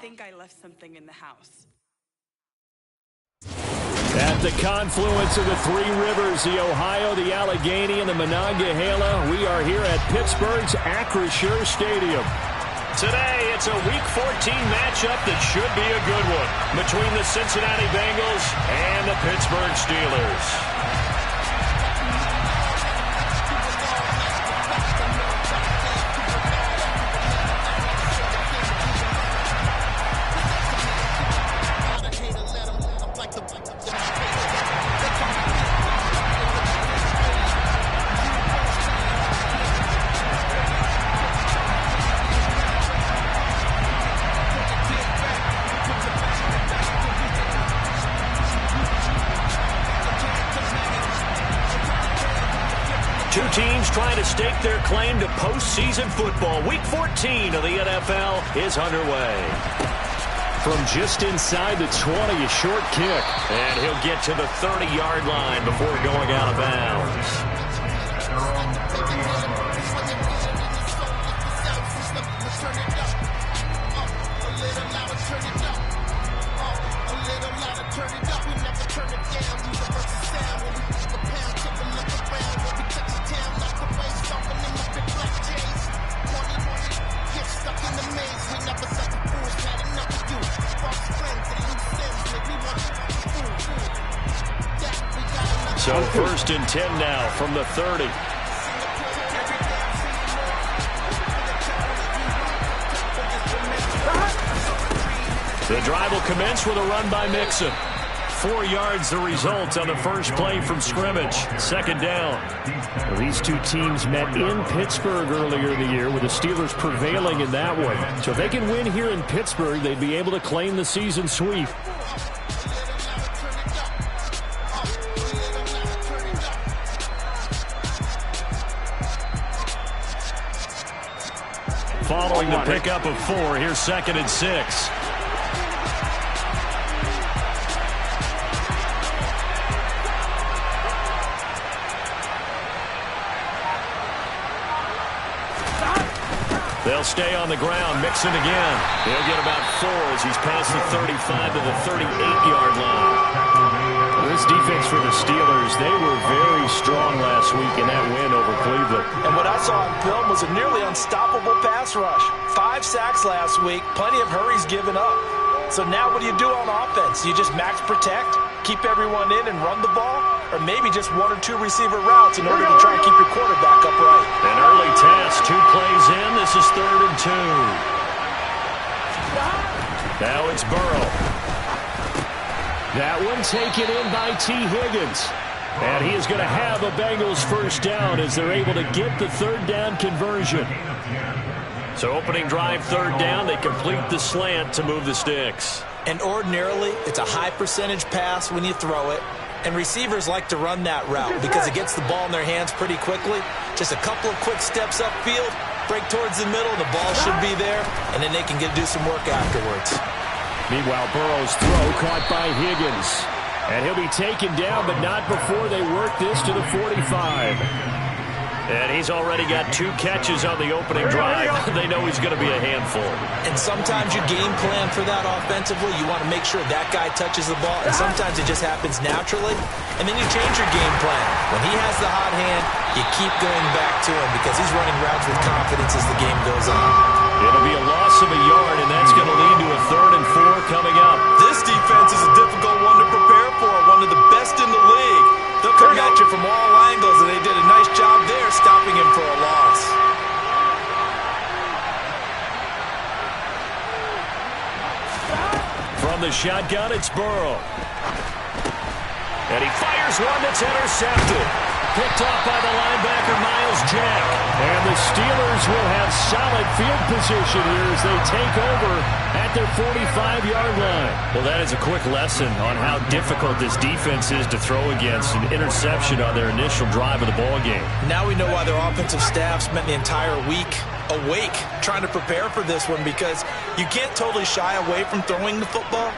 think I left something in the house. At the confluence of the three rivers, the Ohio, the Allegheny, and the Monongahela, we are here at Pittsburgh's Acrisure Stadium. Today, it's a Week 14 matchup that should be a good one between the Cincinnati Bengals and the Pittsburgh Steelers. Two teams trying to stake their claim to postseason football. Week 14 of the NFL is underway. From just inside the 20, a short kick. And he'll get to the 30-yard line before going out of bounds. So first and 10 now from the 30. The drive will commence with a run by Mixon. 4 yards the result on the first play from scrimmage. Second down. Well, these two teams met in Pittsburgh earlier in the year with the Steelers prevailing in that one. So if they can win here in Pittsburgh, they'd be able to claim the season sweep. Following the pickup of 4, here's second and 6. They'll stay on the ground. Mixon again. He'll get about 4 as he's past the 35 to the 38-yard line. This defense for the Steelers, they were very strong last week in that win over Cleveland. And what I saw on film was a nearly unstoppable pass rush. 5 sacks last week, plenty of hurries given up. So now what do you do on offense? You just max protect, keep everyone in and run the ball, or maybe just 1 or 2 receiver routes in order to try and keep your quarterback upright. An early test, 2 plays in. This is 3rd and 2. Now it's Burrow. That one taken in by T. Higgins. And he is going to have a Bengals first down as they're able to get the 3rd down conversion. So opening drive, 3rd down, they complete the slant to move the sticks. And ordinarily, it's a high percentage pass when you throw it. And receivers like to run that route because it gets the ball in their hands pretty quickly. Just a couple of quick steps upfield, break towards the middle, the ball should be there, and then they can do some work afterwards. Meanwhile, Burrow's throw caught by Higgins. And he'll be taken down, but not before they work this to the 45. And he's already got 2 catches on the opening drive. They know he's going to be a handful. And sometimes you game plan for that offensively. You want to make sure that guy touches the ball, and sometimes it just happens naturally. And then you change your game plan. When he has the hot hand, you keep going back to him because he's running routes with confidence as the game goes on. It'll be a loss of a yard, and that's going to lead to a 3rd and 4 coming up. This defense is a difficult one to prepare for, one of the best in the league. They'll come at you from all angles, and they did a nice job there stopping him for a loss. From the shotgun, it's Burrow. And he fires one that's intercepted. Picked off by the linebacker, Myles Jack. And the Steelers will have solid field position here as they take over at their 45-yard line. Well, that is a quick lesson on how difficult this defense is to throw against. An interception on their initial drive of the ballgame. Now we know why their offensive staff spent the entire week awake trying to prepare for this one, because you can't totally shy away from throwing the football.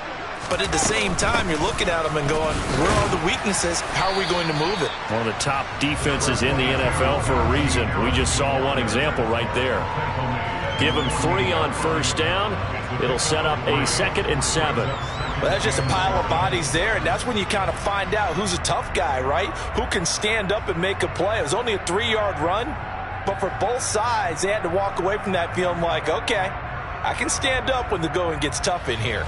But at the same time, you're looking at them and going, where are the weaknesses? How are we going to move it? One of the top defenses in the NFL for a reason. We just saw one example right there. give him 3 on first down. It'll set up a 2nd and 7. Well, that's just a pile of bodies there, and that's when you kind of find out who's a tough guy, right? Who can stand up and make a play. It was only a 3-yard run, but for both sides, they had to walk away from that feeling like, okay, I can stand up when the going gets tough in here.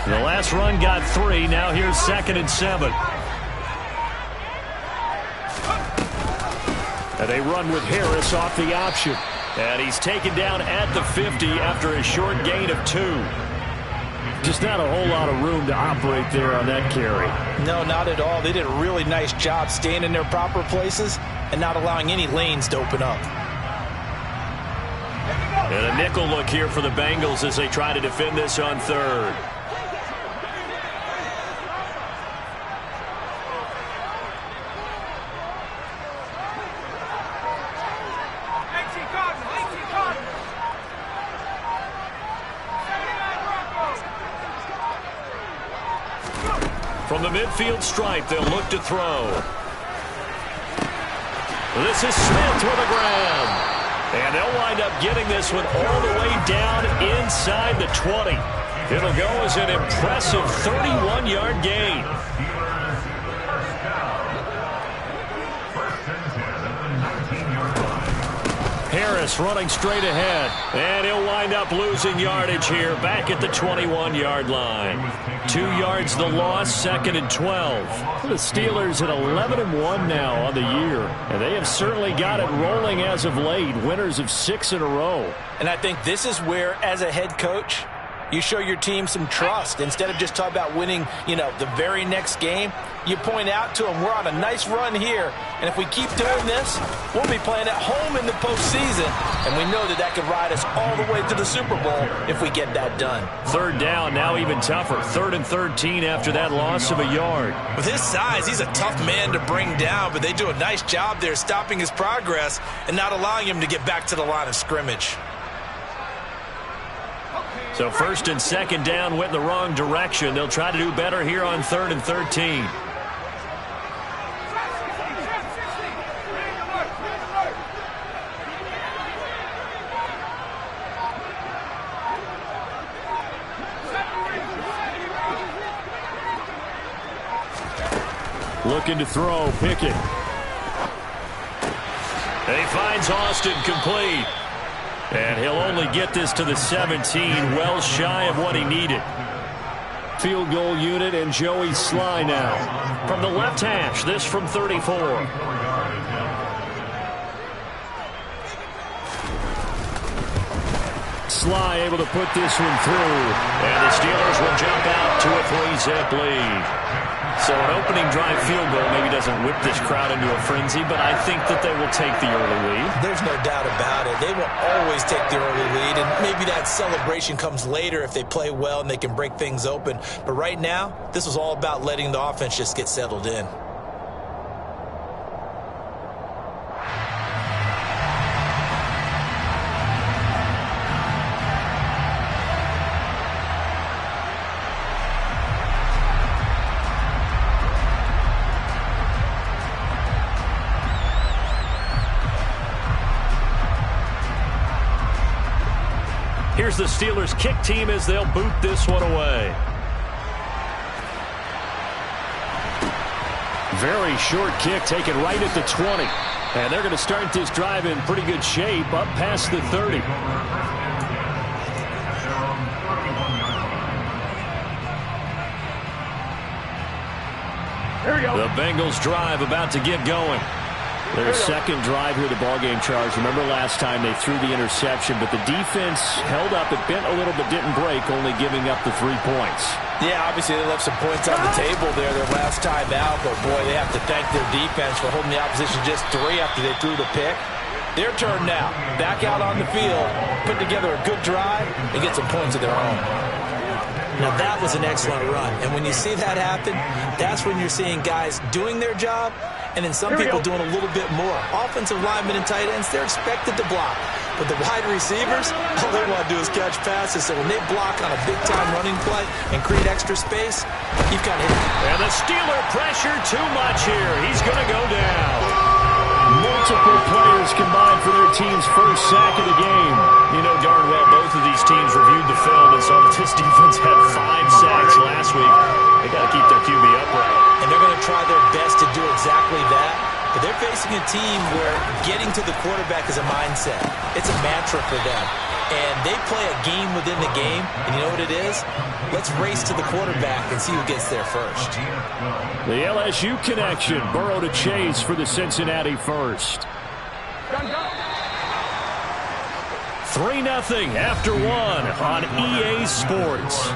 The last run got 3. Now here's 2nd and 7. And they run with Harris off the option. And he's taken down at the 50 after a short gain of 2. Just not a whole lot of room to operate there on that carry. No, not at all. They did a really nice job staying in their proper places and not allowing any lanes to open up. And a nickel look here for the Bengals as they try to defend this on 3rd. From the midfield stripe, they'll look to throw. This is Smith with a grab. And they'll wind up getting this one all the way down inside the 20. It'll go as an impressive 31-yard gain. Harris running straight ahead. And he'll wind up losing yardage here back at the 21-yard line. 2 yards the loss, 2nd and 12. The Steelers at 11-1 now on the year. And they have certainly got it rolling as of late. Winners of 6 in a row. And I think this is where, as a head coach, you show your team some trust. Instead of just talking about winning, the very next game, you point out to them, we're on a nice run here. And if we keep doing this, we'll be playing at home in the postseason. And we know that could ride us all the way to the Super Bowl if we get that done. 3rd down, now even tougher. 3rd and 13 after that loss of a yard. With his size, he's a tough man to bring down, but they do a nice job there stopping his progress and not allowing him to get back to the line of scrimmage. So 1st and 2nd down went in the wrong direction. They'll try to do better here on 3rd and 13. Looking to throw, Pickett. And he finds Austin complete. And he'll only get this to the 17, well shy of what he needed. Field goal unit and Joey Sly now. From the left hash, this from 34. Sly able to put this one through. And the Steelers will jump out to a 3-zip lead. So an opening drive field goal maybe doesn't whip this crowd into a frenzy, but I think that they will take the early lead. There's no doubt about it. They will always take the early lead, and maybe that celebration comes later if they play well and they can break things open. But right now, this was all about letting the offense just get settled in. Here's the Steelers kick team as they'll boot this one away. Very short kick taken right at the 20. And they're going to start this drive in pretty good shape up past the 30. There we go. The Bengals drive about to get going. Their second drive here, the ballgame charge. Remember last time they threw the interception, but the defense held up. It bent a little but didn't break, only giving up the 3 points. Yeah, obviously they left some points on the table there their last time out, but boy, they have to thank their defense for holding the opposition just 3 after they threw the pick. Their turn now. Back out on the field, put together a good drive, and get some points of their own. Now that was an excellent run. And when you see that happen, that's when you're seeing guys doing their job and then some people doing a little bit more. Offensive linemen and tight ends, they're expected to block. But the wide receivers, all they want to do is catch passes. So when they block on a big-time running play and create extra space, you've got him. And the Steeler pressure too much here. He's going to go down. Multiple players combined for their team's first sack of the game. You know darn well both of these teams reviewed the film and saw that this defense had 5 sacks last week. They got to keep their QB upright. And they're going to try their best to do exactly that. But they're facing a team where getting to the quarterback is a mindset. It's a mantra for them. And they play a game within the game. And you know what it is? Let's race to the quarterback and see who gets there first. The LSU connection. Burrow to Chase for the Cincinnati first. 3-0 after 1 on EA Sports.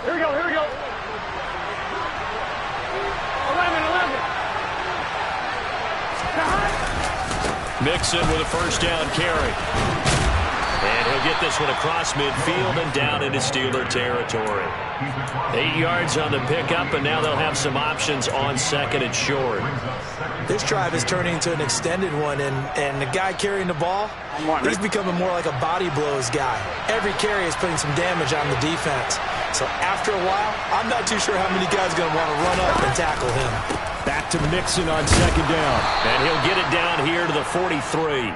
Here we go, here we go. 11. Mixon with a first down carry. And he'll get this one across midfield and down into Steeler territory. 8 yards on the pickup, and now they'll have some options on second and short. This drive is turning into an extended one, and the guy carrying the ball, he's becoming more like a body blows guy. Every carry is putting some damage on the defense. So after a while, I'm not too sure how many guys are going to want to run up and tackle him. Back to Mixon on second down. And he'll get it down here to the 43.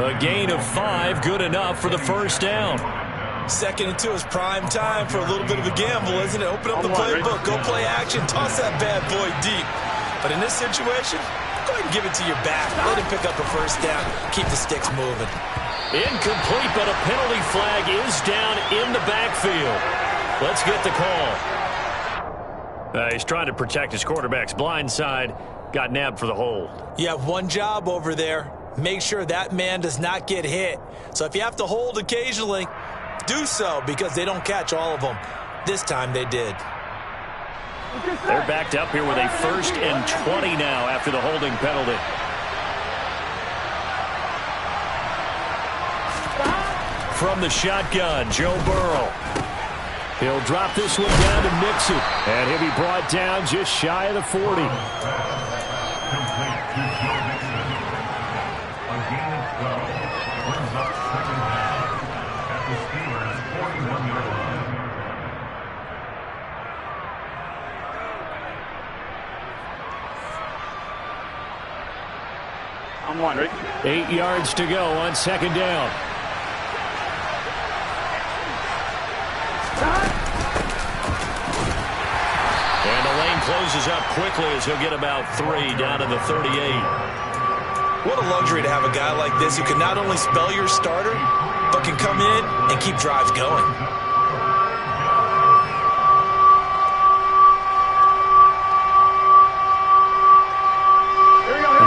A gain of 5, good enough for the first down. 2nd and 2 is prime time for a little bit of a gamble, isn't it? Open up the playbook, go play action, toss that bad boy deep. But in this situation, go ahead and give it to your back. Let him pick up a first down. Keep the sticks moving. Incomplete, but a penalty flag is down in the backfield. Let's get the call. He's trying to protect his quarterback's blind side. Got nabbed for the hold. You have one job over there. Make sure that man does not get hit. So if you have to hold occasionally, do so, because they don't catch all of them. This time they did. They're backed up here with a 1st and 20 now after the holding penalty. From the shotgun, Joe Burrow. He'll drop this one down to Mixon, and he'll be brought down just shy of the 40. I'm wondering. 8 yards to go on second down. closes up quickly as he'll get about 3 down to the 38. What a luxury to have a guy like this who can not only spell your starter, but can come in and keep drives going.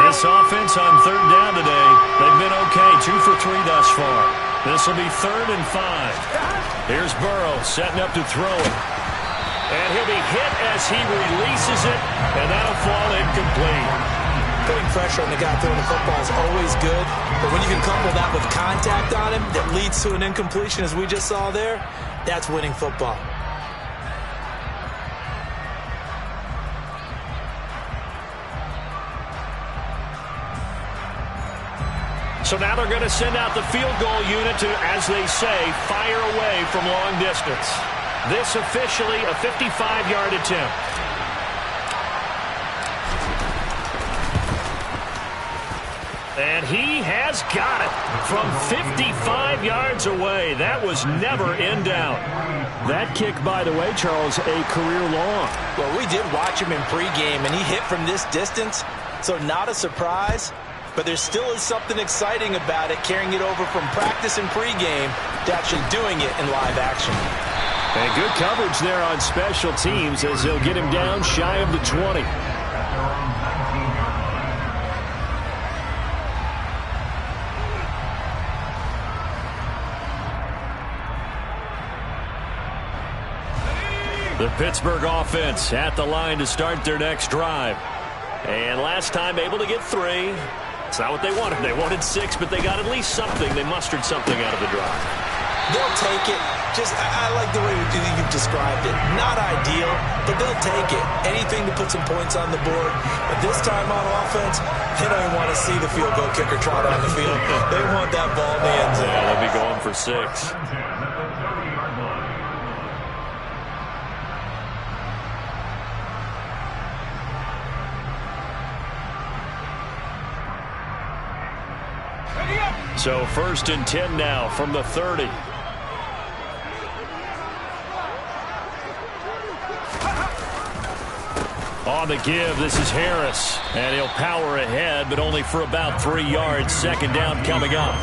This offense on 3rd down today, they've been okay, 2 for 3 thus far. This will be 3rd and 5. Here's Burrow setting up to throw it. And he'll be hit as he releases it, and that'll fall incomplete. Putting pressure on the guy throwing the football is always good, but when you can couple that with contact on him that leads to an incompletion, as we just saw there, that's winning football. So now they're going to send out the field goal unit to, as they say, fire away from long distance. This officially a 55-yard attempt. And he has got it from 55 yards away. That was never in doubt. That kick, by the way, Charles, a career long. Well, we did watch him in pregame, and he hit from this distance, so not a surprise. But there still is something exciting about it, carrying it over from practice and pregame to actually doing it in live action. And good coverage there on special teams as they'll get him down shy of the 20. The Pittsburgh offense at the line to start their next drive. And last time able to get 3. It's not what they wanted. They wanted 6, but they got at least something. They mustered something out of the drive. They'll take it. I like the way you've described it. Not ideal, but they'll take it. Anything to put some points on the board. But this time on offense, they don't even want to see the field goal kicker trot on the field. They want that ball in the end zone. Yeah, they'll be going for 6. So 1st and 10 now from the 30. On the give, this is Harris. And he'll power ahead, but only for about 3 yards. 2nd down coming up.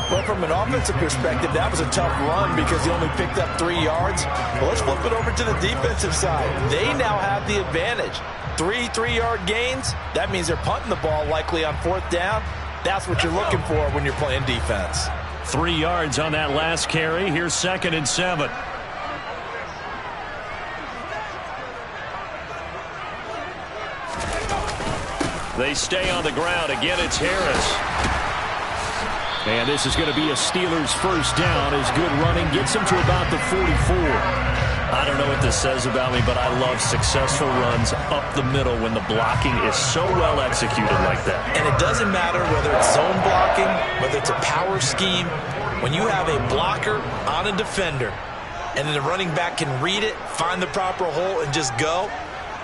Well, from an offensive perspective, that was a tough run because he only picked up 3 yards. Well, let's flip it over to the defensive side. They now have the advantage. 3 3-yard gains. That means they're punting the ball likely on 4th down. That's what you're looking for when you're playing defense. 3 yards on that last carry. Here's 2nd and 7. They stay on the ground. Again, it's Harris. And this is going to be a Steelers 1st down as good running gets them to about the 44. I don't know what this says about me, but I love successful runs up the middle when the blocking is so well executed like that. And it doesn't matter whether it's zone blocking, whether it's a power scheme. When you have a blocker on a defender and then the running back can read it, find the proper hole, and just go,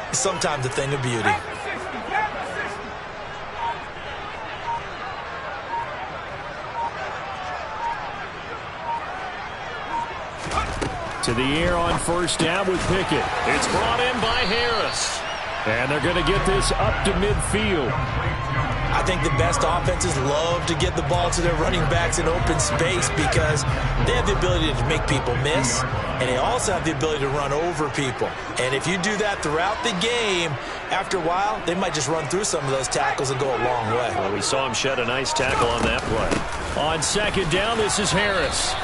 it's sometimes a thing of beauty. To the air on 1st down with Pickett. It's brought in by Harris. And they're going to get this up to midfield. I think the best offenses love to get the ball to their running backs in open space because they have the ability to make people miss, and they also have the ability to run over people. And if you do that throughout the game, after a while, they might just run through some of those tackles and go a long way. Well, we saw him shed a nice tackle on that play. On 2nd down, this is Harris.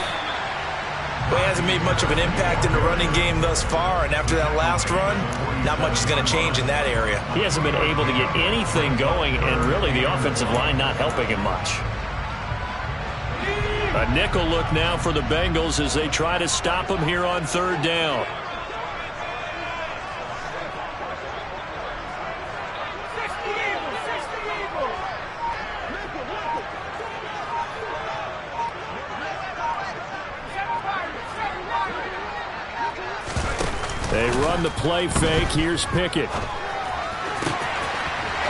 Well, he hasn't made much of an impact in the running game thus far, and after that last run, not much is going to change in that area. He hasn't been able to get anything going, and really the offensive line not helping him much. A nickel look now for the Bengals as they try to stop him here on 3rd down. They run the play fake. Here's Pickett.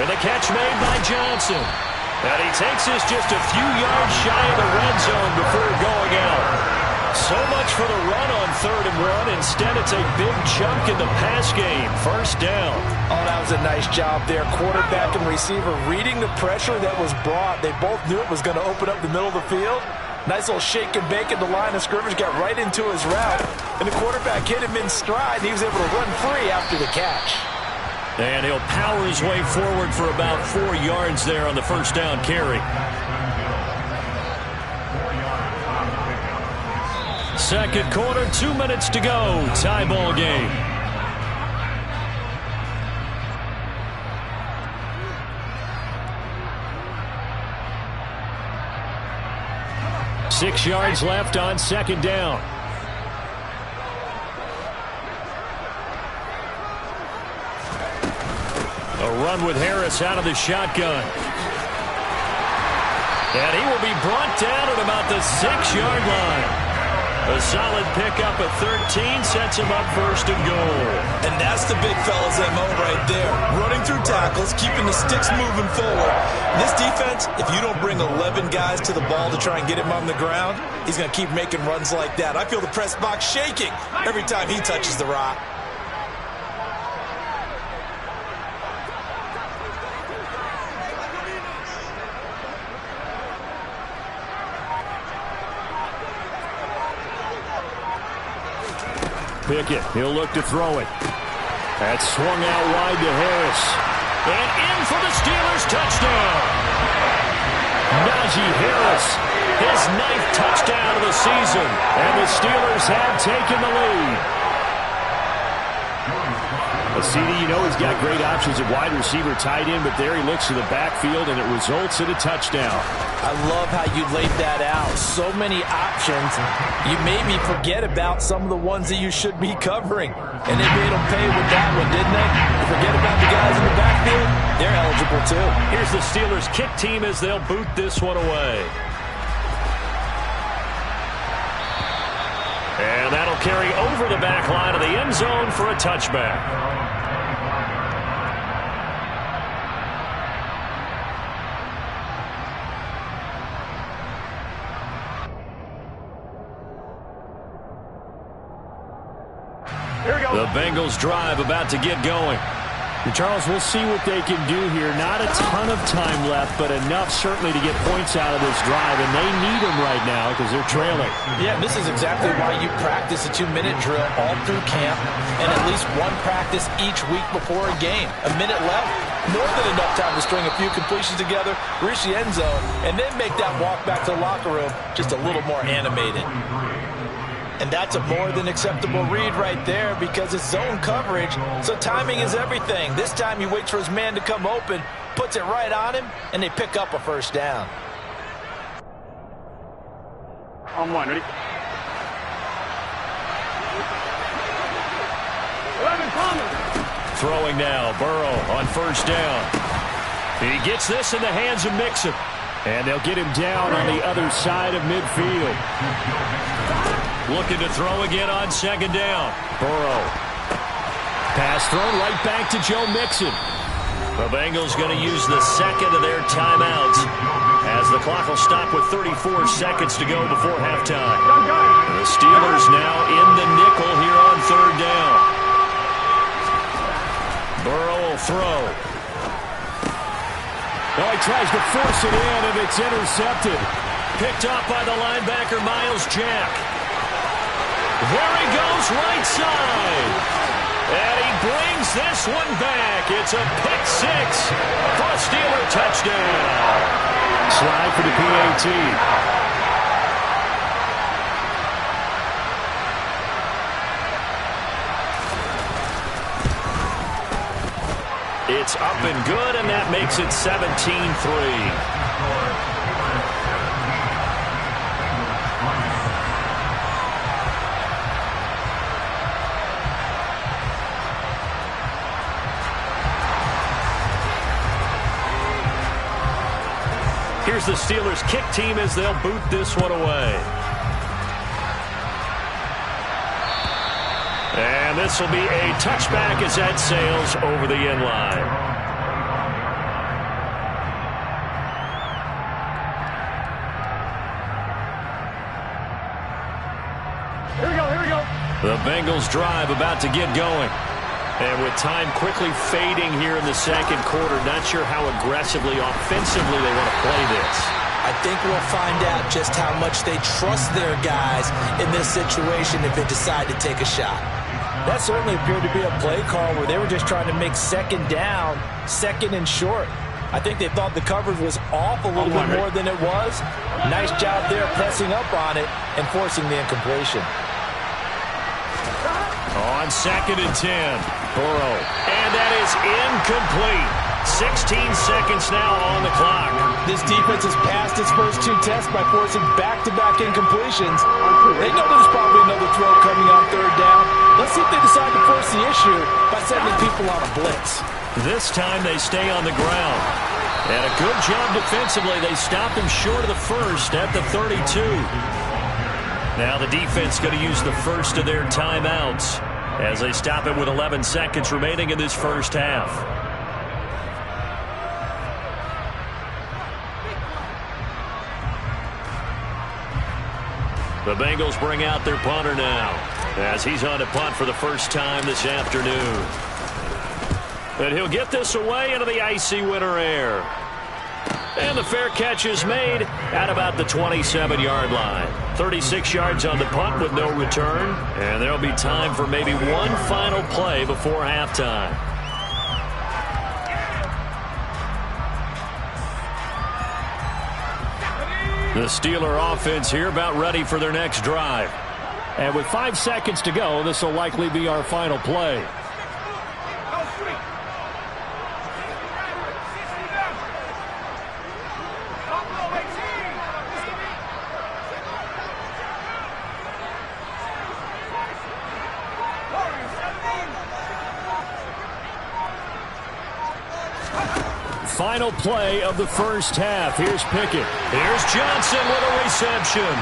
And the catch made by Johnson. And he takes this just a few yards shy of the red zone before going out. So much for the run on 3rd and one. Instead, it's a big chunk in the pass game. First down. Oh, that was a nice job there. Quarterback and receiver reading the pressure that was brought. They both knew it was going to open up the middle of the field. Nice little shake and bake at the line of scrimmage, got right into his route. And the quarterback hit him in stride, and he was able to run free after the catch. And he'll power his way forward for about 4 yards there on the first down carry. Second quarter, 2 minutes to go. Tie ball game. Six yards left on second down. A run with Harris out of the shotgun. And he will be brought down at about the 6-yard line. A solid pickup at 13 sets him up first and goal. And that's the big fella's MO right there. Running through tackles, keeping the sticks moving forward. This defense, if you don't bring 11 guys to the ball to try and get him on the ground, he's going to keep making runs like that. I feel the press box shaking every time he touches the rock. Pickett, he'll look to throw it. That's swung out wide to Harris. And in for the Steelers touchdown. Najee Harris, his 9th touchdown of the season. And the Steelers have taken the lead. CD, you know he's got great options at wide receiver, tight end, but there he looks to the backfield, and it results in a touchdown. I love how you laid that out. So many options. You made me forget about some of the ones that you should be covering. And they made them pay with that one, didn't they? Forget about the guys in the backfield. They're eligible, too. Here's the Steelers kick team as they'll boot this one away. And that'll carry over the back line of the end zone for a touchback. The Bengals drive about to get going. And Charles, we'll see what they can do here. Not a ton of time left, but enough certainly to get points out of this drive, and they need them right now because they're trailing. Yeah, this is exactly why you practice a 2-minute drill all through camp and at least one practice each week before a game. A minute left, more than enough time to string a few completions together, reach the end zone, and then make that walk back to the locker room just a little more animated. And that's a more than acceptable read right there because it's zone coverage, so timing is everything. This time he waits for his man to come open, puts it right on him, and they pick up a first down. On one, ready? 11 coming. Throwing now, Burrow on first down. He gets this in the hands of Mixon. And they'll get him down on the other side of midfield. Looking to throw again on second down. Burrow. Pass thrown right back to Joe Mixon. The Bengals going to use the second of their timeouts as the clock will stop with 34 seconds to go before halftime. The Steelers now in the nickel here on third down. Burrow will throw. Oh, he tries to force it in, and it's intercepted. Picked off by the linebacker, Myles Jack. There he goes, right side. And he brings this one back. It's a pick six for a Steeler touchdown. Slide for the PAT. It's up and good, and that makes it 17-3. Here's the Steelers kick team as they'll boot this one away. And this will be a touchback as that sails over the end line. Here we go, here we go. The Bengals drive about to get going. And with time quickly fading here in the second quarter, not sure how aggressively, offensively they want to play this. I think we'll find out just how much they trust their guys in this situation if they decide to take a shot. That certainly appeared to be a play call where they were just trying to make second down, second and short. I think they thought the coverage was off a little bit more than it was. Nice job there pressing up on it and forcing the incompletion. On 2nd and 10, Burrow. And that is incomplete. 16 seconds now on the clock. This defense has passed its first two tests by forcing back-to-back incompletions. They know there's probably another throw coming on third down. Let's see if they decide to force the issue by sending people on a blitz. This time they stay on the ground. And a good job defensively. They stop him short of the first at the 32. Now the defense going to use the first of their timeouts as they stop it with 11 seconds remaining in this first half. The Bengals bring out their punter now as he's on to punt for the first time this afternoon. And he'll get this away into the icy winter air. And the fair catch is made at about the 27-yard line. 36 yards on the punt with no return. And there'll be time for maybe one final play before halftime. The Steeler offense here about ready for their next drive. And with 5 seconds to go, this will likely be our final play. Final play of the first half. Here's Pickett. Here's Johnson with a reception.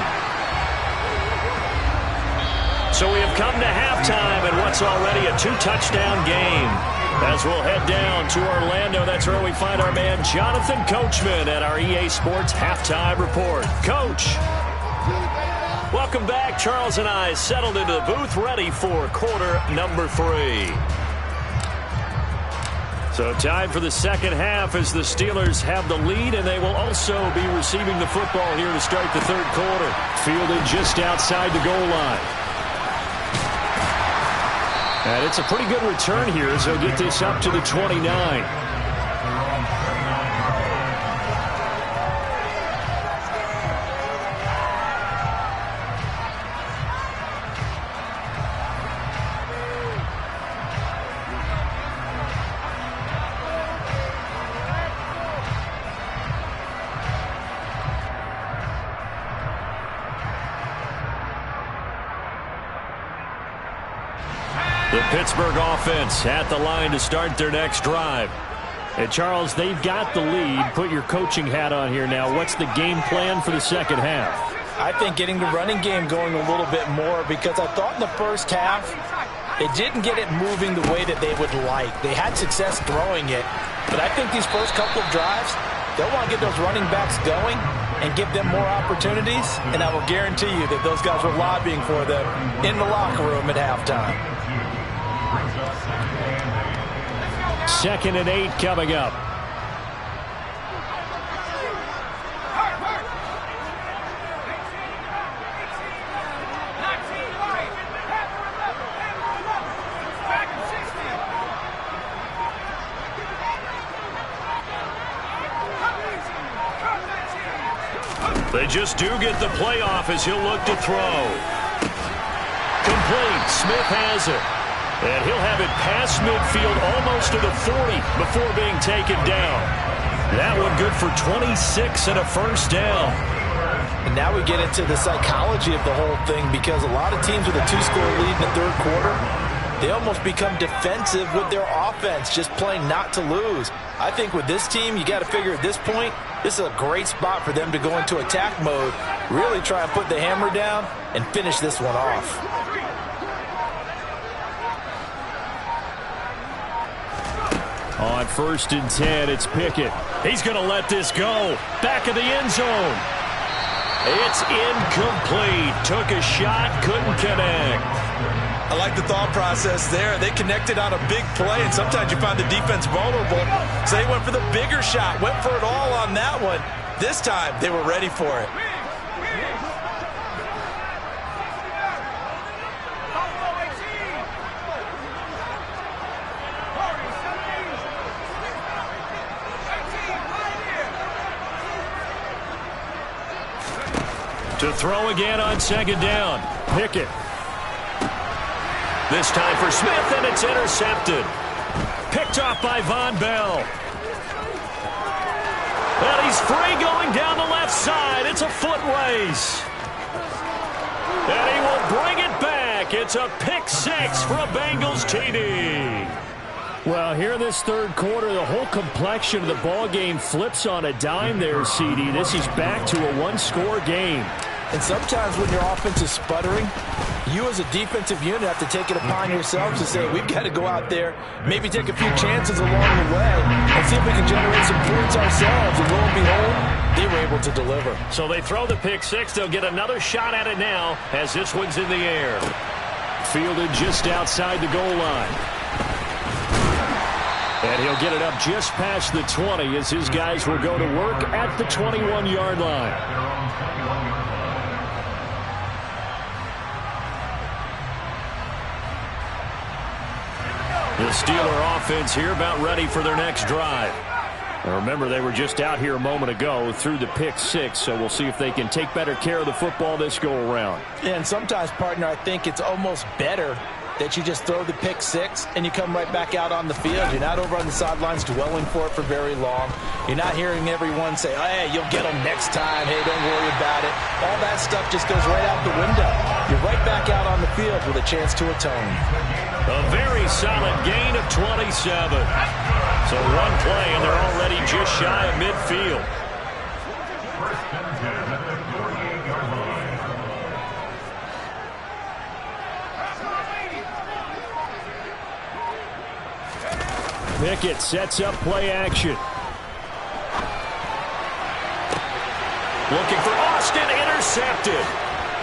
So we have come to halftime in what's already a 2-touchdown game. As we'll head down to Orlando, that's where we find our man Jonathan Coachman at our EA Sports Halftime Report. Coach. Welcome back. Charles and I settled into the booth ready for quarter number 3. So time for the second half as the Steelers have the lead, and they will also be receiving the football here to start the third quarter. Fielded just outside the goal line. And it's a pretty good return here as they'll get this up to the 29. The Pittsburgh offense at the line to start their next drive. And Charles, they've got the lead. Put your coaching hat on here now. What's the game plan for the second half? I think getting the running game going a little bit more, because I thought in the first half it didn't get it moving the way that they would like. They had success throwing it, but I think these first couple of drives, they'll want to get those running backs going and give them more opportunities, and I will guarantee you that those guys were lobbying for them in the locker room at halftime. 2nd and 8 coming up. They just do get the playoff as he'll look to throw. Complete. Smith has it. And he'll have it past midfield almost to the 40 before being taken down. That one good for 26 and a first down. And now we get into the psychology of the whole thing, because a lot of teams with a 2-score lead in the third quarter, they almost become defensive with their offense, just playing not to lose. I think with this team, you got to figure at this point, this is a great spot for them to go into attack mode, really try and put the hammer down and finish this one off. On 1st and 10, it's Pickett. He's going to let this go. Back of the end zone. It's incomplete. Took a shot, couldn't connect. I like the thought process there. They connected on a big play, and sometimes you find the defense vulnerable. So they went for the bigger shot, went for it all on that one. This time, they were ready for it. To throw again on second down. Pickett. This time for Smith, and it's intercepted. Picked off by Von Bell. And he's free going down the left side. It's a foot race. And he will bring it back. It's a pick six for a Bengals TD. Well, here in this third quarter, the whole complexion of the ball game flips on a dime there, CD. This is back to a one-score game. And sometimes when your offense is sputtering, you as a defensive unit have to take it upon yourselves to say, we've got to go out there, maybe take a few chances along the way, and see if we can generate some points ourselves. And lo and behold, they were able to deliver. So they throw the pick six. They'll get another shot at it now as this one's in the air. Fielded just outside the goal line. And he'll get it up just past the 20 as his guys will go to work at the 21-yard line. The Steeler offense here about ready for their next drive. Now remember, they were just out here a moment ago through the pick six, so we'll see if they can take better care of the football this go-around. Yeah, and sometimes, partner, I think it's almost better that you just throw the pick six and you come right back out on the field. You're not over on the sidelines dwelling for it for very long. You're not hearing everyone say, oh, hey, you'll get them next time. Hey, don't worry about it. All that stuff just goes right out the window. You're right back out on the field with a chance to atone. A very solid gain of 27. So one play, and they're already just shy of midfield. Pickett sets up play action. Looking for Austin, intercepted.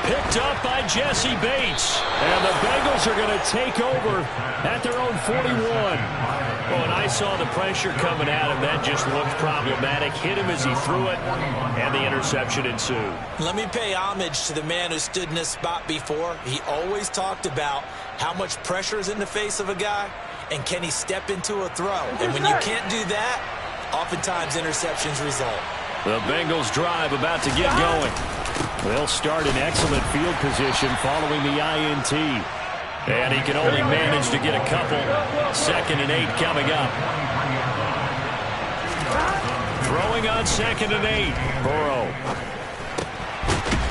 Picked up by Jesse Bates. And the Bengals are going to take over at their own 41. Well, when I saw the pressure coming at him, that just looked problematic. Hit him as he threw it, and the interception ensued. Let me pay homage to the man who stood in this spot before. He always talked about how much pressure is in the face of a guy, and can he step into a throw? And when you can't do that, oftentimes interceptions result. The Bengals drive about to get going. They'll start in excellent field position following the INT. And he can only manage to get a couple. 2nd and 8 coming up. Throwing on 2nd and 8. Burrow.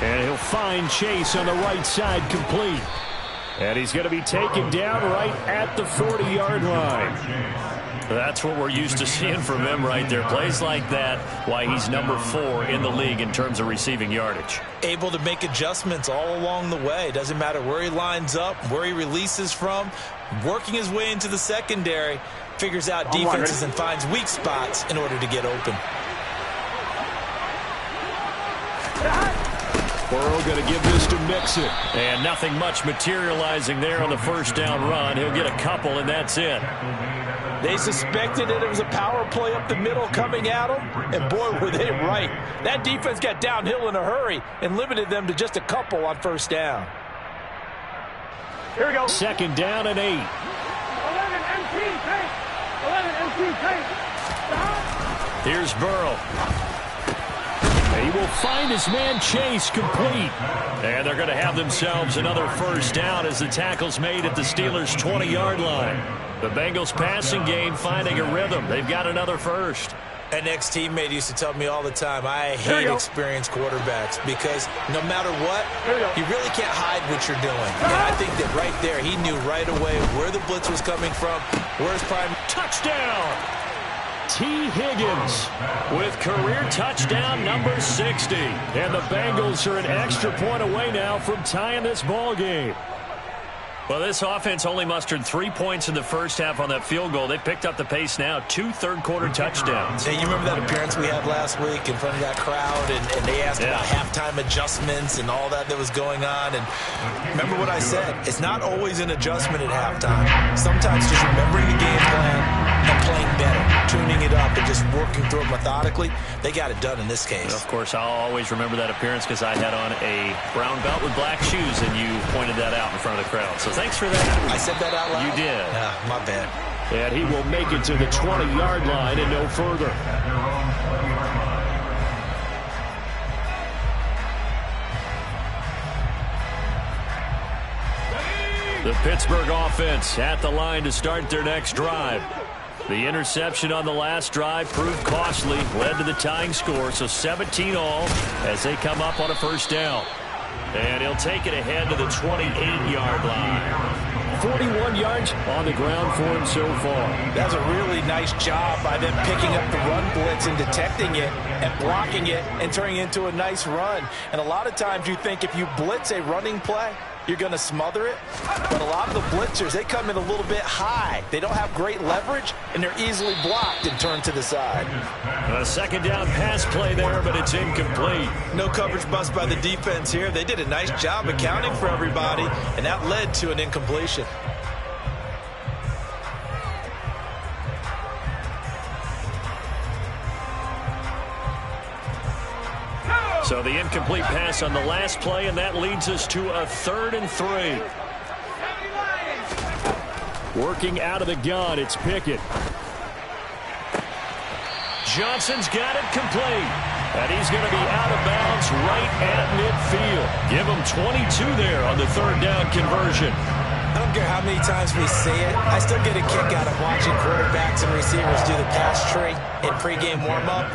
And he'll find Chase on the right side complete. And he's going to be taken down right at the 40-yard line. That's what we're used to seeing from him right there. Plays like that, why he's number 4 in the league in terms of receiving yardage. Able to make adjustments all along the way. Doesn't matter where he lines up, where he releases from. Working his way into the secondary. Figures out defenses and finds weak spots in order to get open. Burrow going to give this to Mixon. And nothing much materializing there on the first down run. He'll get a couple, and that's it. They suspected that it was a power play up the middle coming at them, and boy, were they right. That defense got downhill in a hurry and limited them to just a couple on first down. Here we go. 2nd down and 8. 11 MT tank. 11 MT tank. Here's Burrow. He will find his man Chase complete. And they're going to have themselves another first down as the tackle's made at the Steelers' 20-yard line. The Bengals passing game finding a rhythm. They've got another first. An ex-teammate used to tell me all the time, I hate experienced quarterbacks because no matter what, you really can't hide what you're doing. And I think that right there, he knew right away where the blitz was coming from, where's prime. Touchdown! T. Higgins with career touchdown number 60. And the Bengals are an extra point away now from tying this ball game. Well, this offense only mustered 3 points in the first half on that field goal. They picked up the pace now. 2 third-quarter touchdowns. Hey, you remember that appearance we had last week in front of that crowd, and they asked about halftime adjustments and all that was going on. And remember what I said. It's not always an adjustment at halftime. Sometimes just remembering the game plan and playing better, tuning it up and just working through it methodically. They got it done in this case. And of course, I'll always remember that appearance because I had on a brown belt with black shoes, and you pointed that out in front of the crowd. So thanks for that. I said that out loud? You did. My bad. And he will make it to the 20-yard line and no further. The Pittsburgh offense at the line to start their next drive. The interception on the last drive proved costly, led to the tying score, so 17 all as they come up on a first down. And he'll take it ahead to the 28-yard line. 41 yards on the ground for him so far. That's a really nice job by them picking up the run blitz and detecting it and blocking it and turning it into a nice run. And a lot of times you think if you blitz a running play, you're going to smother it. But a lot of the blitzers, they come in a little bit high. They don't have great leverage, and they're easily blocked and turned to the side. A second down pass play there, but it's incomplete. No coverage bust by the defense here. They did a nice job accounting for everybody, and that led to an incompletion. So the incomplete pass on the last play, and that leads us to a 3rd and 3. Working out of the gun, it's Pickett. Johnson's got it complete. And he's going to be out of bounds right at midfield. Give him 22 there on the 3rd down conversion. I don't care how many times we see it. I still get a kick out of watching quarterbacks and receivers do the pass tree in pregame warm-up.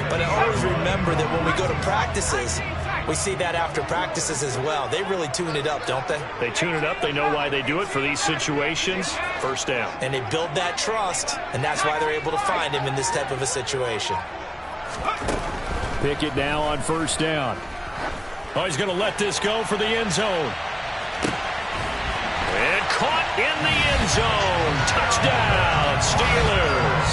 But I always remember that when we go to practices, we see that after practices as well. They really tune it up, don't they? They tune it up. They know why they do it for these situations. First down. And they build that trust, and that's why they're able to find him in this type of a situation. Pickett now on first down. Oh, he's going to let this go for the end zone. And caught in the end zone. Touchdown, Steelers.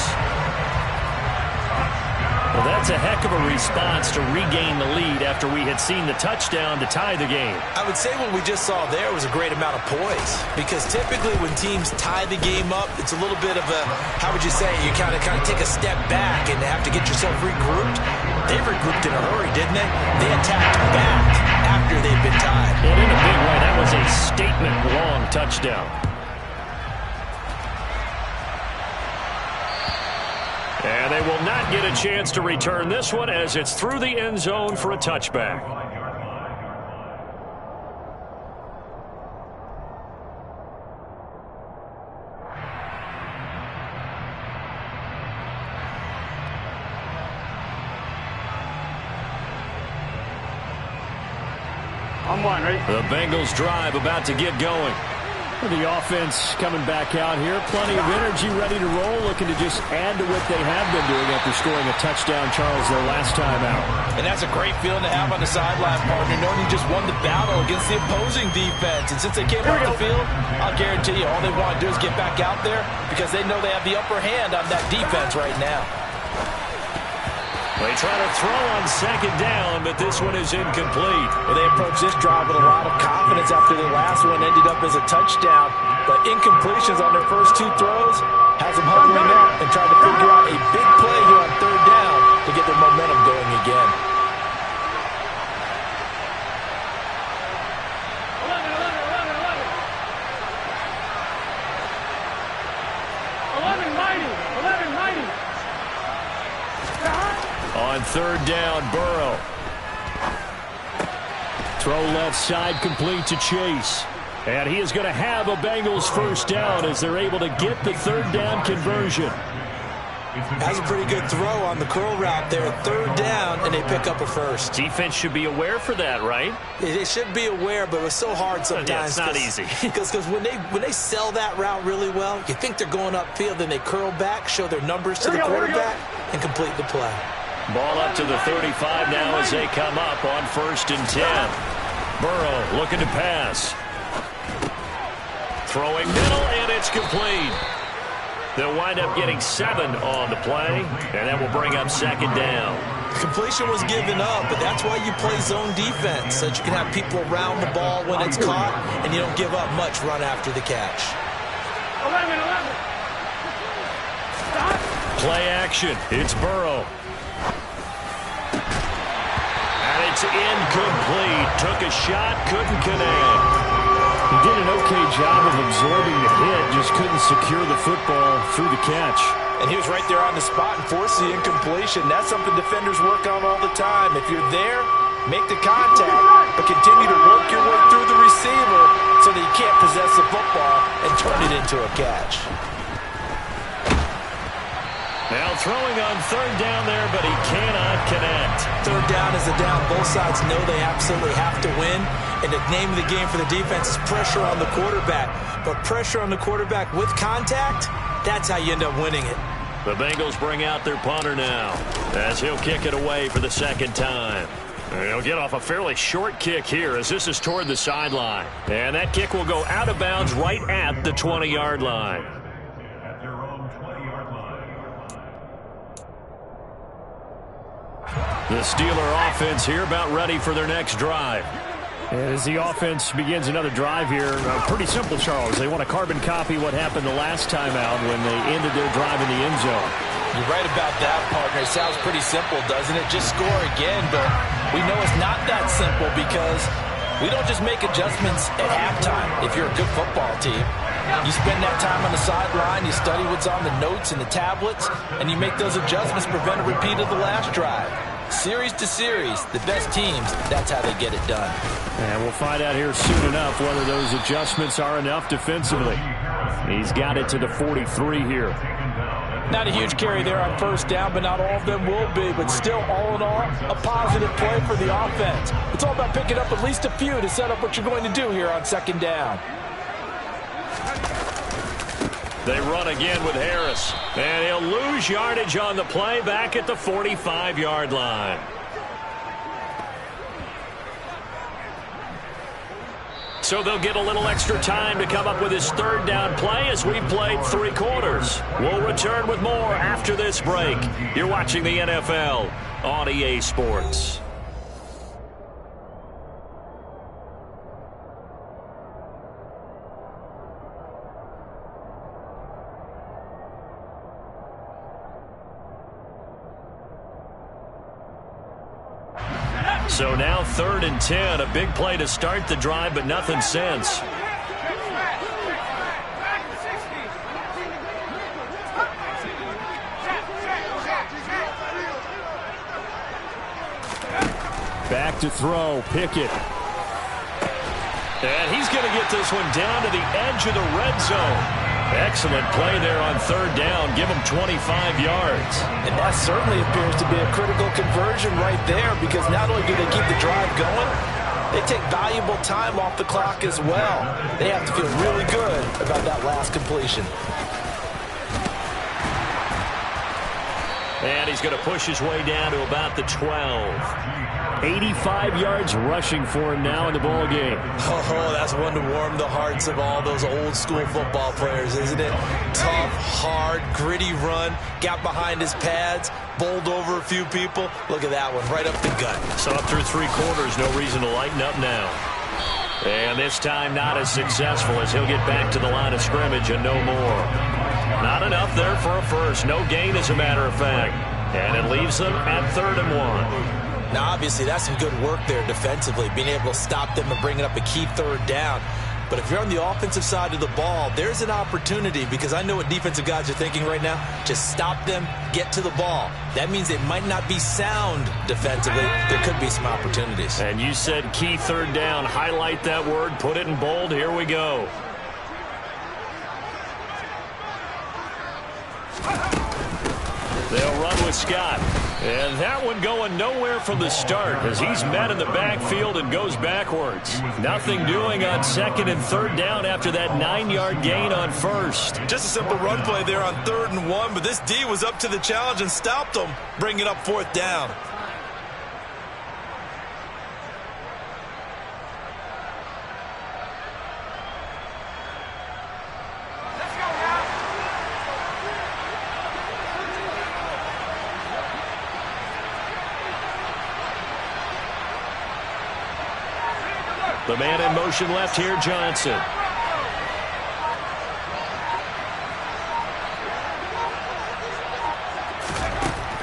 Well, that's a heck of a response to regain the lead after we had seen the touchdown to tie the game. I would say what we just saw there was a great amount of poise, because typically when teams tie the game up, it's a little bit of a, how would you say, you kind of take a step back and have to get yourself regrouped. They regrouped in a hurry, didn't they? They attacked back after they'd been tied. And in a big way, that was a statement-long touchdown. And they will not get a chance to return this one as it's through the end zone for a touchback. I'm one, ready? The Bengals drive about to get going. The offense coming back out here. Plenty of energy, ready to roll, looking to just add to what they have been doing after scoring a touchdown, Charles, their last time out. And that's a great feeling to have on the sideline, partner, knowing you just won the battle against the opposing defense. And since they came off the field, I'll guarantee you all they want to do is get back out there because they know they have the upper hand on that defense right now. They try to throw on second down, but this one is incomplete. Well, they approached this drive with a lot of confidence after the last one ended up as a touchdown. But incompletions on their first 2 throws has them huddling up and trying to figure out a big play here on 3rd down to get their momentum going again. 11 mighty. On 3rd down, Burrow. Throw left side complete to Chase. And he is going to have a Bengals first down as they're able to get the 3rd down conversion. That's a pretty good throw on the curl route there. 3rd down, and they pick up a first. Defense should be aware for that, right? They should be aware, but it's so hard sometimes. Yeah, it's not easy. Because when they sell that route really well, you think they're going upfield, then they curl back, show their numbers to the quarterback, and complete the play. Ball up to the 35 now as they come up on 1st and 10. Burrow looking to pass. Throwing middle, and it's complete. They'll wind up getting 7 on the play, and that will bring up second down. Completion was given up, but that's why you play zone defense, so that you can have people around the ball when it's caught, and you don't give up much run after the catch. 11. Stop. Play action. It's Burrow. And it's incomplete. Took a shot, couldn't connect. He did an okay job of absorbing the hit, just couldn't secure the football through the catch. And he was right there on the spot and forced the incompletion. That's something defenders work on all the time. If you're there, make the contact, but continue to work your way through the receiver so that you can't possess the football and turn it into a catch. Now throwing on third down there, but he cannot connect. Third down is a down. Both sides know they absolutely have to win. And the name of the game for the defense is pressure on the quarterback. But pressure on the quarterback with contact, that's how you end up winning it. The Bengals bring out their punter now as he'll kick it away for the second time. And he'll get off a fairly short kick here as this is toward the sideline. And that kick will go out of bounds right at the 20-yard line. The Steeler offense here about ready for their next drive. As the offense begins another drive here, pretty simple, Charles. They want to carbon copy what happened the last time out when they ended their drive in the end zone. You're right about that, partner. It sounds pretty simple, doesn't it? Just score again, but we know it's not that simple because we don't just make adjustments at halftime if you're a good football team. You spend that time on the sideline, you study what's on the notes and the tablets, and you make those adjustments to prevent a repeat of the last drive. Series to series, the best teams, that's how they get it done. And we'll find out here soon enough whether those adjustments are enough defensively. He's got it to the 43 here. Not a huge carry there on first down, but not all of them will be. But still, all in all, a positive play for the offense. It's all about picking up at least a few to set up what you're going to do here on second down. They run again with Harris. And he'll lose yardage on the play back at the 45-yard line. So they'll get a little extra time to come up with his third down play as we've played 3 quarters. We'll return with more after this break. You're watching the NFL on EA Sports. So now 3rd and 10, a big play to start the drive, but nothing since. Back to throw, Pickett. And he's going to get this one down to the edge of the red zone. Excellent play there on 3rd down. Give him 25 yards. And that certainly appears to be a critical conversion right there because not only do they keep the drive going, they take valuable time off the clock as well. They have to feel really good about that last completion. And he's going to push his way down to about the 12. 85 yards rushing for him now in the ball game. Oh, that's one to warm the hearts of all those old school football players, isn't it? Tough, hard, gritty run, got behind his pads, bowled over a few people. Look at that one, right up the gut. So up through 3 quarters, no reason to lighten up now. And this time not as successful as he'll get back to the line of scrimmage and no more. Not enough there for a first. No gain, as a matter of fact. And it leaves them at 3rd and 1. Now, obviously, that's some good work there defensively, being able to stop them and bringing up a key 3rd down. But if you're on the offensive side of the ball, there's an opportunity because I know what defensive guys are thinking right now. Just stop them, get to the ball. That means they might not be sound defensively. There could be some opportunities. And you said key 3rd down. Highlight that word. Put it in bold. Here we go. They'll run with Scott. And that one going nowhere from the start as he's met in the backfield and goes backwards. Nothing doing on 2nd and 3rd down after that 9-yard gain on 1st. Just a simple run play there on 3rd and 1, but this D was up to the challenge and stopped them, bringing up 4th down. The man in motion left here, Johnson.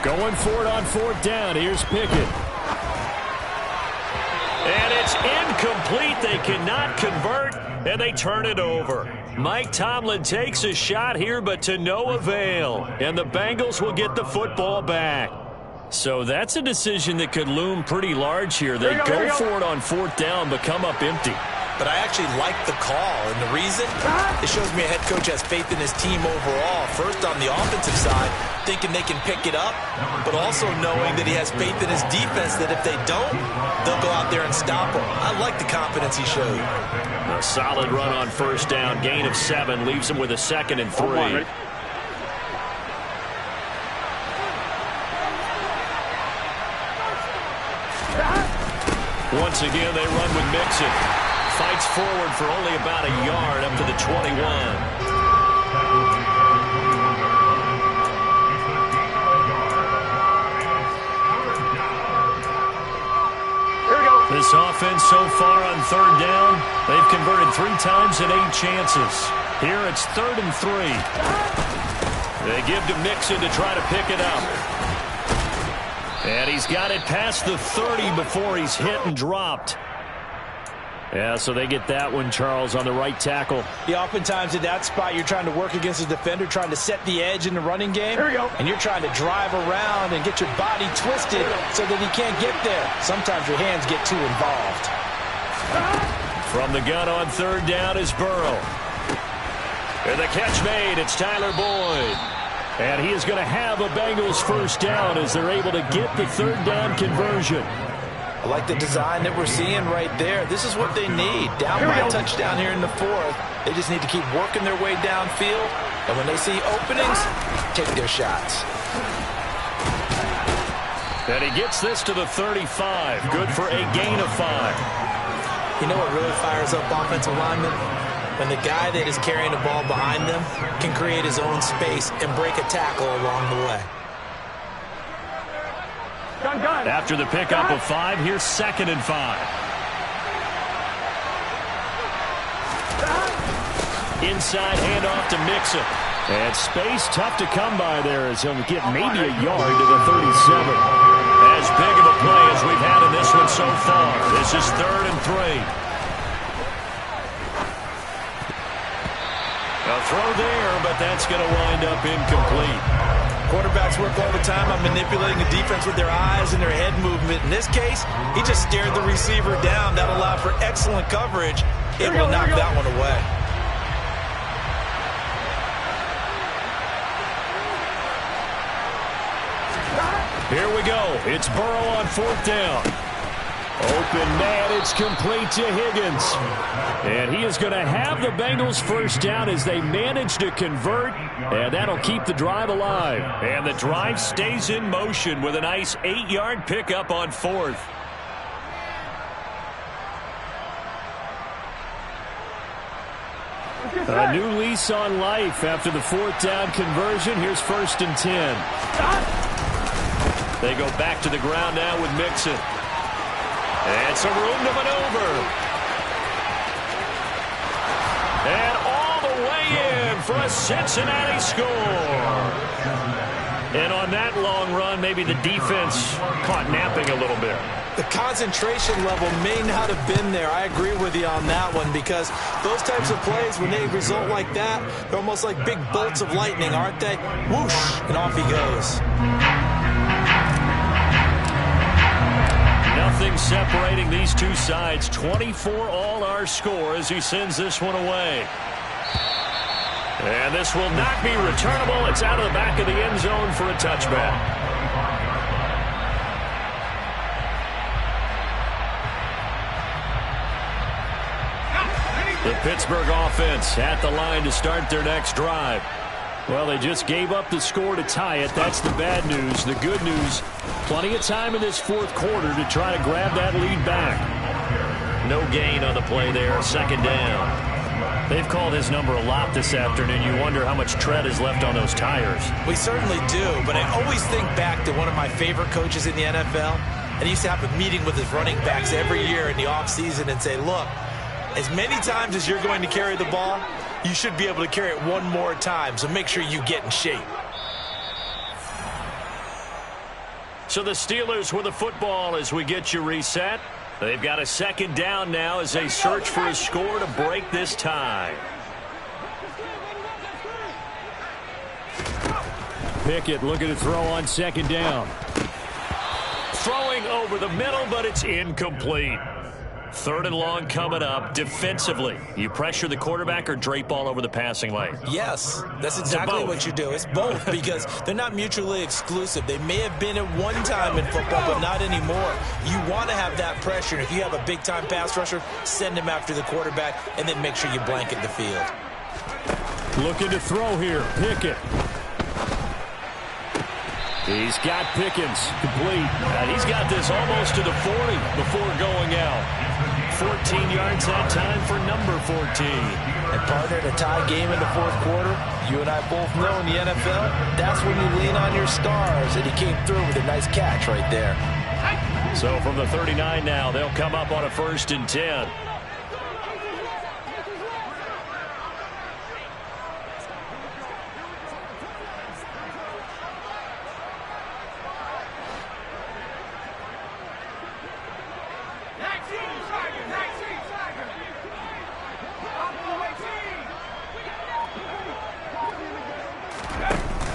Going for it on fourth down. Here's Pickett. And it's incomplete. They cannot convert, and they turn it over. Mike Tomlin takes a shot here, but to no avail. And the Bengals will get the football back. So that's a decision that could loom pretty large here. They go for it on fourth down, but come up empty. But I actually like the call, and the reason? It shows me a head coach has faith in his team overall. First, on the offensive side, thinking they can pick it up, but also knowing that he has faith in his defense that if they don't, they'll go out there and stop him. I like the confidence he showed. A solid run on first down. Gain of 7 leaves him with a 2nd and 3. Once again, they run with Mixon. Fights forward for only about a yard up to the 21. This offense so far on third down, they've converted 3 times and 8 chances. Here it's 3rd and 3. They give to Mixon to try to pick it up. And he's got it past the 30 before he's hit and dropped. Yeah, so they get that one, Charles, on the right tackle. Yeah, oftentimes in that spot, you're trying to work against a defender, trying to set the edge in the running game. And you're trying to drive around and get your body twisted so that he can't get there. Sometimes your hands get too involved. From the gun on third down is Burrow. And the catch made. It's Tyler Boyd. And he is going to have a Bengals first down as they're able to get the third down conversion. I like the design that we're seeing right there. This is what they need. Down by a touchdown here in the 4th. They just need to keep working their way downfield. And when they see openings, take their shots. And he gets this to the 35. Good for a gain of 5. You know what really fires up offensive linemen? When the guy that is carrying the ball behind them can create his own space and break a tackle along the way. After the pickup of 5, here's 2nd and 5. Inside handoff to Mixon. And space tough to come by there as he'll get maybe a yard to the 37. As big of a play as we've had in this one so far. This is 3rd and 3. A throw there, but that's going to wind up incomplete. Quarterbacks work all the time on manipulating the defense with their eyes and their head movement. In this case, he just stared the receiver down. That allowed for excellent coverage. Able to knock that one away. Here we go. It's Burrow on fourth down. Open man, it's complete to Higgins. And he is going to have the Bengals first down as they manage to convert, and that'll keep the drive alive. And the drive stays in motion with a nice 8-yard pickup on 4th. A new lease on life after the fourth down conversion. Here's 1st and 10. They go back to the ground now with Mixon. And some room to maneuver. And all the way in for a Cincinnati score. And on that long run, maybe the defense caught napping a little bit. The concentration level may not have been there. I agree with you on that one because those types of plays, when they result like that, they're almost like big bolts of lightning, aren't they? Whoosh, and off he goes. Nothing separating these two sides. 24 all our score as he sends this one away. And this will not be returnable. It's out of the back of the end zone for a touchback. The Pittsburgh offense at the line to start their next drive. Well, they just gave up the score to tie it. That's the bad news. The good news, plenty of time in this fourth quarter to try to grab that lead back. No gain on the play there, 2nd down. They've called his number a lot this afternoon. You wonder how much tread is left on those tires. We certainly do, but I always think back to one of my favorite coaches in the NFL, and he used to have a meeting with his running backs every year in the offseason and say, look, as many times as you're going to carry the ball, you should be able to carry it one more time, so make sure you get in shape. So the Steelers with the football as we get you reset. They've got a second down now as they search for a score to break this tie. Pickett looking to throw on second down. Throwing over the middle, but it's incomplete. Third and long coming up. Defensively, you pressure the quarterback or drape all over the passing lane? Yes, that's exactly what you do. It's both because they're not mutually exclusive. They may have been at one time in football, but not anymore. You want to have that pressure. If you have a big-time pass rusher, send him after the quarterback, and then make sure you blanket the field. Looking to throw here. Pickett. He's got Pickens complete. And he's got this almost to the 40 before going out. 14 yards that time for number 14. And partner, in a tie game in the fourth quarter, you and I both know in the NFL, that's when you lean on your stars, and he came through with a nice catch right there. So from the 39 now, they'll come up on a 1st and 10.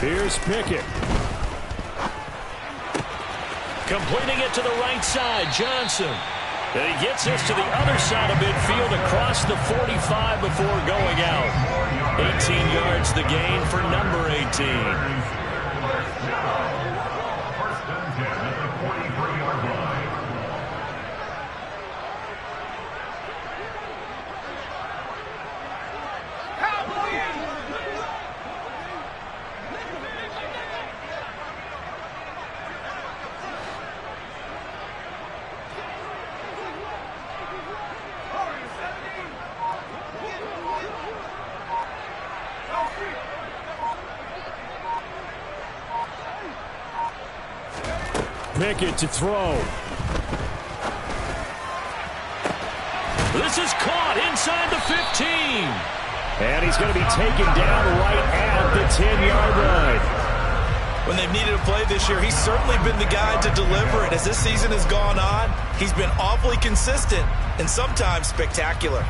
Here's Pickett. Completing it to the right side, Johnson. And he gets this to the other side of midfield across the 45 before going out. 18 yards the gain for number 18. Pickett to throw. This is caught inside the 15. And he's going to be taken down right at the 10-yard line. When they've needed a play this year, he's certainly been the guy to deliver it. As this season has gone on, he's been awfully consistent and sometimes spectacular.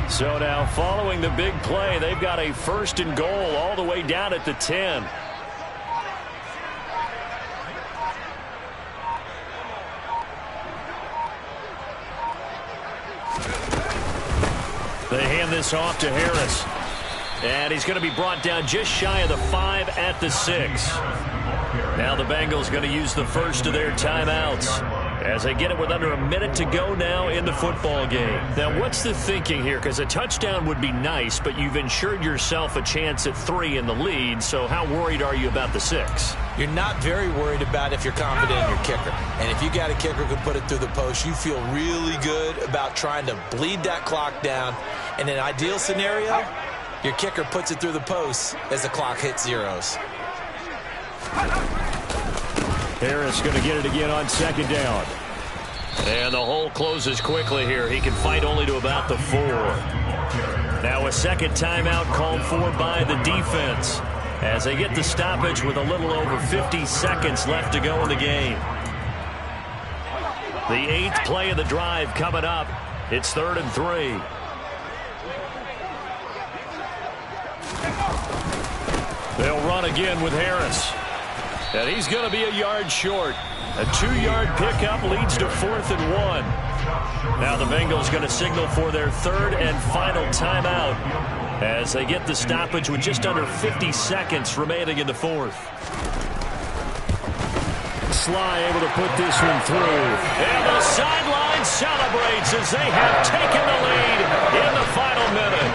So now following the big play, they've got a 1st and goal all the way down at the 10. They hand this off to Harris. And he's going to be brought down just shy of the 5 at the 6. Now the Bengals going to use the first of their timeouts as they get it with under a minute to go now in the football game. Now, what's the thinking here? Because a touchdown would be nice, but you've ensured yourself a chance at 3 in the lead, so how worried are you about the 6? You're not very worried about if you're confident in your kicker. And if you got a kicker who can put it through the post, you feel really good about trying to bleed that clock down. In an ideal scenario, your kicker puts it through the post as the clock hits zeros. Harris going to get it again on second down. And the hole closes quickly here. He can fight only to about the 4. Now a second timeout called for by the defense as they get the stoppage with a little over 50 seconds left to go in the game. The 8th play of the drive coming up. It's 3rd and 3. They'll run again with Harris. And he's going to be a yard short. A 2-yard pickup leads to 4th and 1. Now the Bengals going to signal for their 3rd and final timeout as they get the stoppage with just under 50 seconds remaining in the 4th. Sly able to put this one through. And the sideline celebrates as they have taken the lead in the final minute.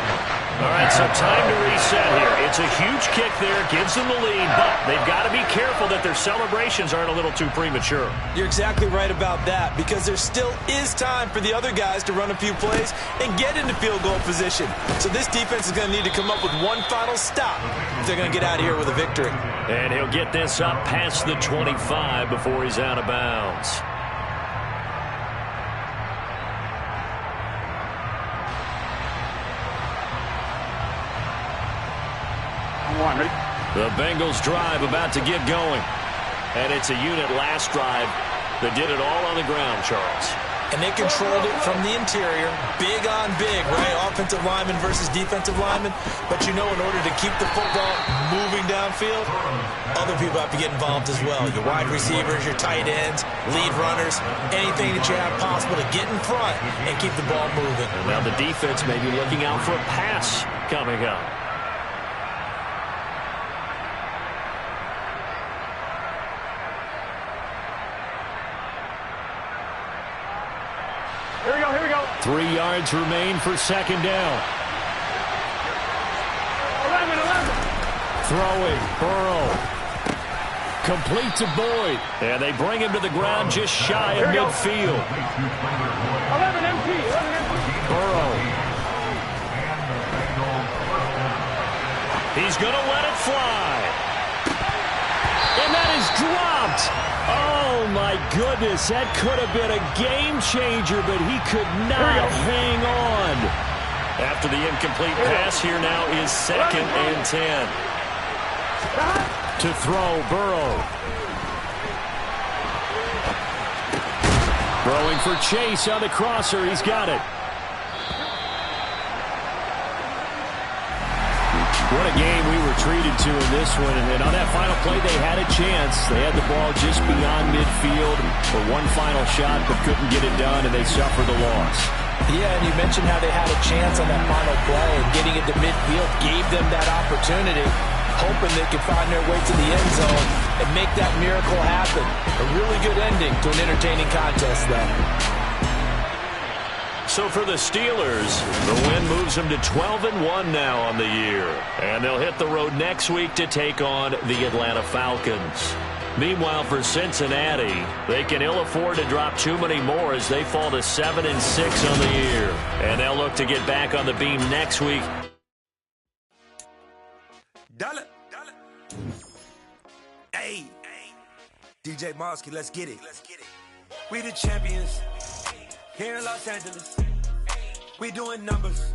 All right, so time to reset here. It's a huge kick there, gives them the lead, but they've got to be careful that their celebrations aren't a little too premature. You're exactly right about that, because there still is time for the other guys to run a few plays and get into field goal position. So this defense is going to need to come up with one final stop if they're going to get out of here with a victory. And he'll get this up past the 25 before he's out of bounds. The Bengals drive about to get going. And it's a unit last drive that did it all on the ground, Charles. And they controlled it from the interior, big on big, right? Offensive lineman versus defensive lineman. But you know, in order to keep the football moving downfield, other people have to get involved as well. Your wide receivers, your tight ends, lead runners, anything that you have possible to get in front and keep the ball moving. And now the defense may be looking out for a pass coming up. Here we go. 3 yards remain for second down. 11. Throwing, Burrow. Complete to Boyd. And they bring him to the ground just shy of midfield. 11 empty. Burrow. He's going to let it fly. And that is dropped. Oh, my goodness. That could have been a game changer, but he could not hang on. After the incomplete pass, here now is 2nd and 10. To throw, Burrow. Throwing for Chase on the crosser. He's got it. What a game we were treated to in this one. And on that final play, they had a chance. They had the ball just beyond midfield for one final shot, but couldn't get it done, and they suffered the loss. Yeah, and you mentioned how they had a chance on that final play, and getting it to midfield gave them that opportunity, hoping they could find their way to the end zone and make that miracle happen. A really good ending to an entertaining contest, though. So for the Steelers, the win moves them to 12-1 now on the year. And they'll hit the road next week to take on the Atlanta Falcons. Meanwhile, for Cincinnati, they can ill afford to drop too many more as they fall to 7-6 on the year. And they'll look to get back on the beam next week. Dollar. Hey, DJ Mosky, let's get it. We the champions here in Los Angeles. We doing numbers.